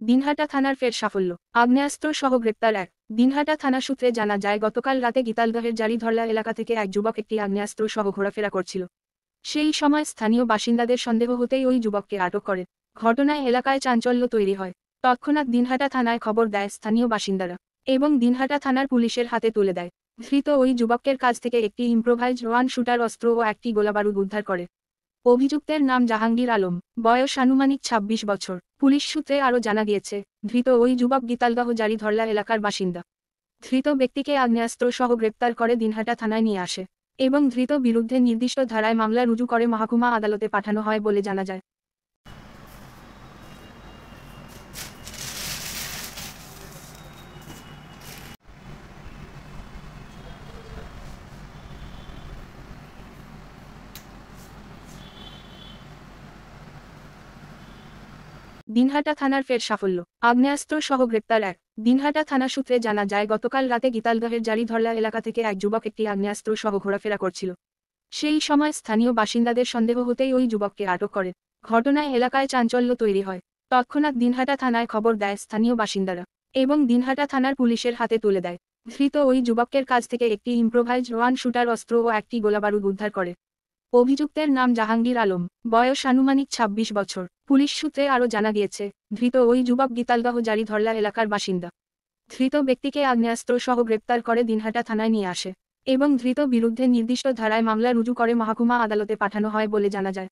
দিনহাটা থানার ফের সাফল্য। আগ্নেয়াস্ত্র সহ গ্রেপ্তার এক। দিনহাটা থানা সূত্রে জানা যায়, গতকাল রাতে গীতালদহের জারিধরলা এলাকা থেকে এক যুবক একটি আগ্নেয়াস্ত্র সহ ঘোরাফেরা করছিল। সেই সময় স্থানীয় বাসিন্দাদের সন্দেহ হতেই ওই যুবককে আটক করে। ঘটনায় এলাকায় চাঞ্চল্য তৈরি হয়। তৎক্ষণাৎ দিনহাটা থানায় খবর দেয় স্থানীয় বাসিন্দারা এবং দিনহাটা থানার পুলিশের হাতে তুলে দেয়। ধৃত ওই যুবকের কাছ থেকে একটি ইম্প্রোভাইজড ওয়ান শুটার অস্ত্র ও একটি গোলাবারুদ উদ্ধার করে। অভিযুক্তের নাম জাহাঙ্গীর আলম, বয়স আনুমানিক ২৬ বছর। পুলিশ সূত্রে আরও জানা গিয়েছে, ধৃত ওই যুবক গীতালদহ জারিধরলা এলাকার বাসিন্দা। ধৃত ব্যক্তিকে আগ্নেয়াস্ত্র সহ গ্রেপ্তার করে দিনহাটা থানায় নিয়ে আসে এবং ধৃত বিরুদ্ধে নির্দিষ্ট ধারায় মামলা রুজু করে মহকুমা আদালতে পাঠানো হয় বলে জানা যায়। দিনহাটা থানার ফের সাফল্য। আগ্নেয়াস্ত্র সহ গ্রেপ্তার এক। দিনহাটা থানা সূত্রে জানা যায়, গতকাল রাতে গীতালদহের জারিধরলা এলাকা থেকে এক যুবক একটি আগ্নেয়াস্ত্র সহ ঘোরাফেরা করছিল। সেই সময় স্থানীয় বাসিন্দাদের সন্দেহ হতেই ওই যুবককে আটক করে। ঘটনায় এলাকায় চাঞ্চল্য তৈরি হয়। তৎক্ষণাৎ দিনহাটা থানায় খবর দেয় স্থানীয় বাসিন্দারা এবং দিনহাটা থানার পুলিশের হাতে তুলে দেয়। ধৃত ওই যুবকের কাছ থেকে একটি ইম্প্রোভাইজড ওয়ান শুটার অস্ত্র ও একটি গোলাবারুদ উদ্ধার করে। অভিযুক্তের নাম জাহাঙ্গীর আলম, বয়স আনুমানিক ২৬ বছর। পুলিশ সূত্রে আরও জানা গিয়েছে, ধৃত ওই যুবক গীতালদহ জারিধরলা এলাকার বাসিন্দা। ধৃত ব্যক্তিকে আগ্নেয়াস্ত্র সহ গ্রেপ্তার করে দিনহাটা থানায় নিয়ে আসে এবং ধৃত বিরুদ্ধে নির্দিষ্ট ধারায় মামলা রুজু করে মহকুমা আদালতে পাঠানো হয় বলে জানা যায়।